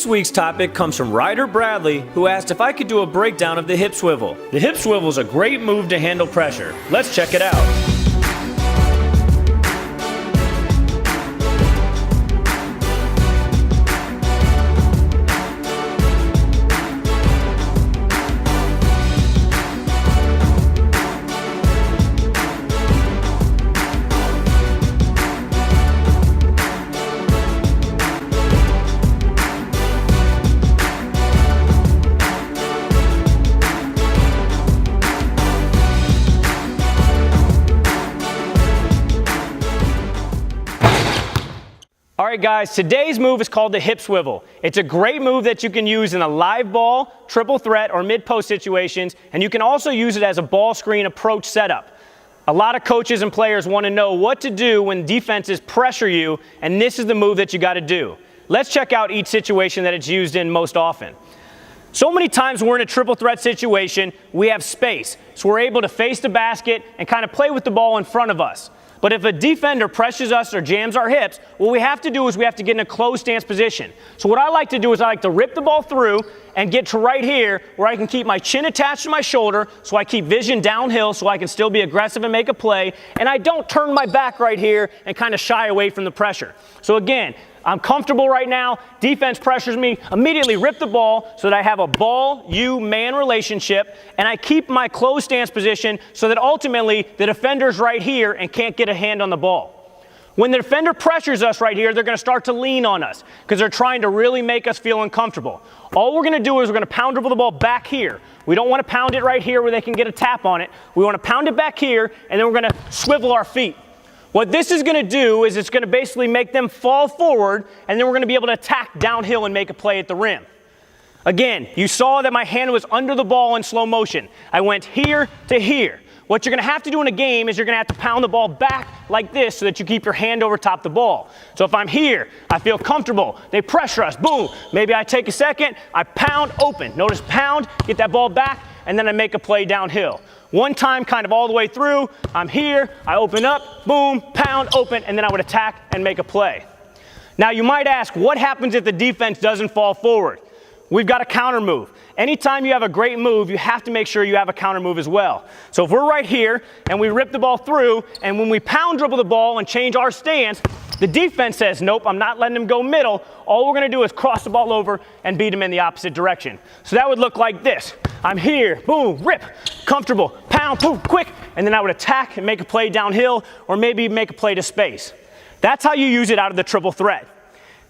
This week's topic comes from Ryder Bradley, who asked if I could do a breakdown of the hip swivel. The hip swivel is a great move to handle pressure. Let's check it out. Alright guys, today's move is called the hip swivel. It's a great move that you can use in a live ball, triple threat, or mid-post situations, and you can also use it as a ball screen approach setup. A lot of coaches and players want to know what to do when defenses pressure you, and this is the move that you got to do. Let's check out each situation that it's used in most often. So many times when we're in a triple threat situation, we have space, so we're able to face the basket and kind of play with the ball in front of us. But if a defender pressures us or jams our hips, what we have to do is we have to get in a closed stance position. So what I like to do is I like to rip the ball through and get to right here where I can keep my chin attached to my shoulder so I keep vision downhill so I can still be aggressive and make a play, and I don't turn my back right here and kind of shy away from the pressure. So again, I'm comfortable right now, defense pressures me, immediately rip the ball so that I have a ball-you-man relationship, and I keep my closed stance position so that ultimately the defender's right here and can't get a hand on the ball. When the defender pressures us right here, they're going to start to lean on us because they're trying to really make us feel uncomfortable. All we're going to do is we're going to pound dribble the ball back here. We don't want to pound it right here where they can get a tap on it. We want to pound it back here, and then we're going to swivel our feet. What this is going to do is it's going to basically make them fall forward, and then we're going to be able to attack downhill and make a play at the rim. Again, you saw that my hand was under the ball in slow motion. I went here to here. What you're going to have to do in a game is you're going to have to pound the ball back like this so that you keep your hand over top the ball. So if I'm here, I feel comfortable. They pressure us. Boom. Maybe I take a second. I pound open. Notice pound, get that ball back, and then I make a play downhill. One time kind of all the way through. I'm here. I open up. Boom. Pound, open, and then I would attack and make a play. Now you might ask, what happens if the defense doesn't fall forward? We've got a counter move. Anytime you have a great move, you have to make sure you have a counter move as well. So if we're right here and we rip the ball through, and when we pound dribble the ball and change our stance, the defense says, nope, I'm not letting him go middle. All we're going to do is cross the ball over and beat him in the opposite direction. So that would look like this. I'm here, boom, rip, comfortable, pound, boom, quick, and then I would attack and make a play downhill or maybe make a play to space. That's how you use it out of the triple threat.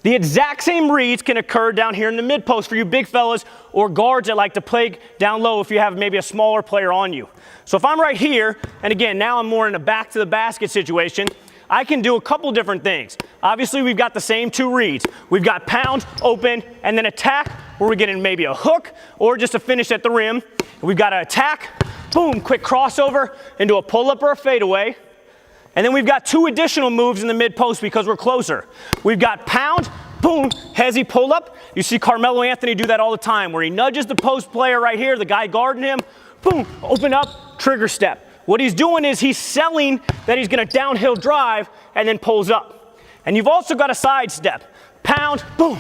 The exact same reads can occur down here in the mid post for you big fellas or guards that like to play down low if you have maybe a smaller player on you. So if I'm right here, and again, now I'm more in a back to the basket situation, I can do a couple different things. Obviously, we've got the same two reads. We've got pound, open, and then attack, where we're getting maybe a hook or just a finish at the rim. We've got to attack, boom, quick crossover into a pull-up or a fadeaway. And then we've got two additional moves in the mid-post because we're closer. We've got pound, boom, hezzy pull-up. You see Carmelo Anthony do that all the time, where he nudges the post player right here, the guy guarding him, boom, open up, trigger step. What he's doing is he's selling that he's going to downhill drive and then pulls up. And you've also got a side step. Pound, boom,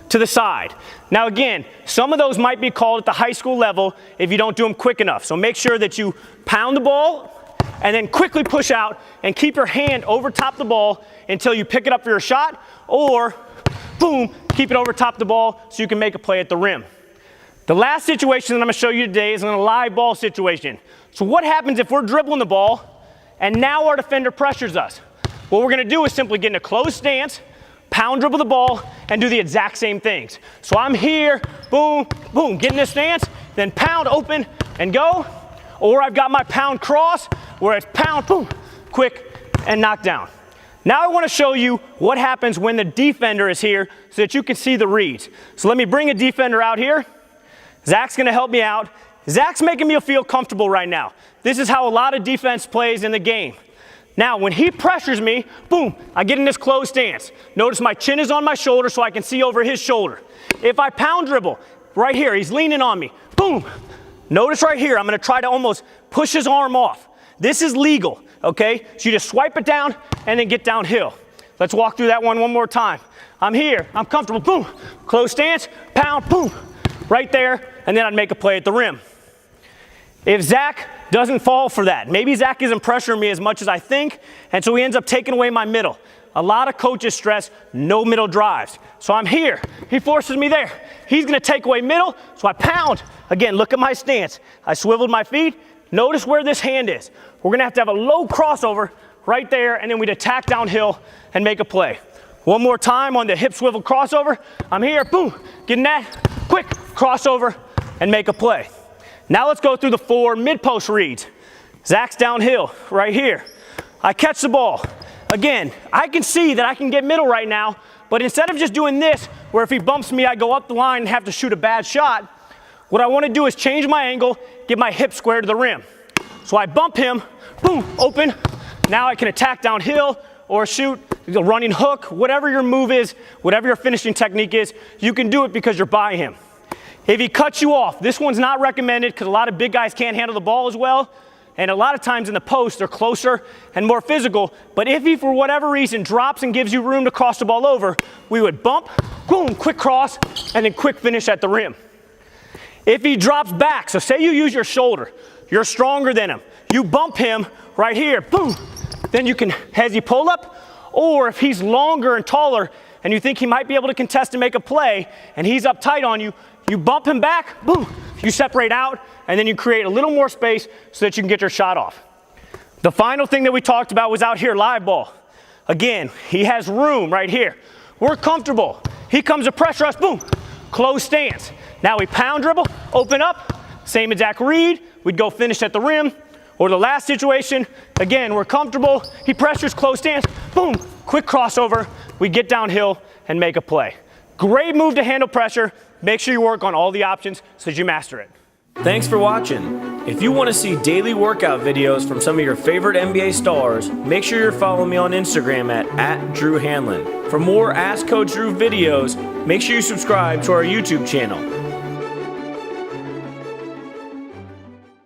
to the side. Now again, some of those might be called at the high school level if you don't do them quick enough. So make sure that you pound the ball and then quickly push out and keep your hand over top the ball until you pick it up for your shot, or boom, keep it over top the ball so you can make a play at the rim. The last situation that I'm going to show you today is in a live ball situation. So what happens if we're dribbling the ball and now our defender pressures us? What we're going to do is simply get in a closed stance, pound dribble the ball, and do the exact same things. So I'm here, boom, boom, get in this stance, then pound, open, and go. Or I've got my pound cross, where it's pound, boom, quick, and knock down. Now I want to show you what happens when the defender is here so that you can see the reads. So let me bring a defender out here. Zach's going to help me out. Zach's making me feel comfortable right now. This is how a lot of defense plays in the game. Now, when he pressures me, boom, I get in this closed stance. Notice my chin is on my shoulder so I can see over his shoulder. If I pound dribble, right here, he's leaning on me, boom. Notice right here, I'm going to try to almost push his arm off. This is legal, okay? So you just swipe it down and then get downhill. Let's walk through that one more time. I'm here, I'm comfortable, boom. Close stance, pound, boom. Right there, and then I'd make a play at the rim. If Zach doesn't fall for that, maybe Zach isn't pressuring me as much as I think, and so he ends up taking away my middle. A lot of coaches stress no middle drives. So I'm here, he forces me there. He's gonna take away middle, so I pound. Again, look at my stance. I swiveled my feet. Notice where this hand is. We're gonna have to have a low crossover right there, and then we'd attack downhill and make a play. One more time on the hip swivel crossover. I'm here, boom, getting that, quick crossover and make a play. Now let's go through the 4 mid-post reads. Zach's downhill, right here. I catch the ball. Again, I can see that I can get middle right now, but instead of just doing this, where if he bumps me, I go up the line and have to shoot a bad shot, what I wanna do is change my angle, get my hip square to the rim. So I bump him, boom, open. Now I can attack downhill or shoot a running hook, whatever your move is, whatever your finishing technique is, you can do it because you're by him. If he cuts you off, this one's not recommended because a lot of big guys can't handle the ball as well, and a lot of times in the post, they're closer and more physical, but if he, for whatever reason, drops and gives you room to cross the ball over, we would bump, boom, quick cross, and then quick finish at the rim. If he drops back, so say you use your shoulder, you're stronger than him, you bump him right here, boom, then you can hezzy pull up, or if he's longer and taller and you think he might be able to contest and make a play and he's up tight on you, you bump him back, boom, you separate out, and then you create a little more space so that you can get your shot off. The final thing that we talked about was out here, live ball. Again, he has room right here. We're comfortable. He comes to pressure us, boom, close stance. Now we pound dribble, open up, same exact read, we'd go finish at the rim, or the last situation, again, we're comfortable, he pressures, close stance, boom, quick crossover, we get downhill and make a play. Great move to handle pressure. Make sure you work on all the options so that you master it. Thanks for watching. If you want to see daily workout videos from some of your favorite NBA stars, make sure you're following me on Instagram at Drew Hanlon. For more Ask Coach Drew videos, make sure you subscribe to our YouTube channel.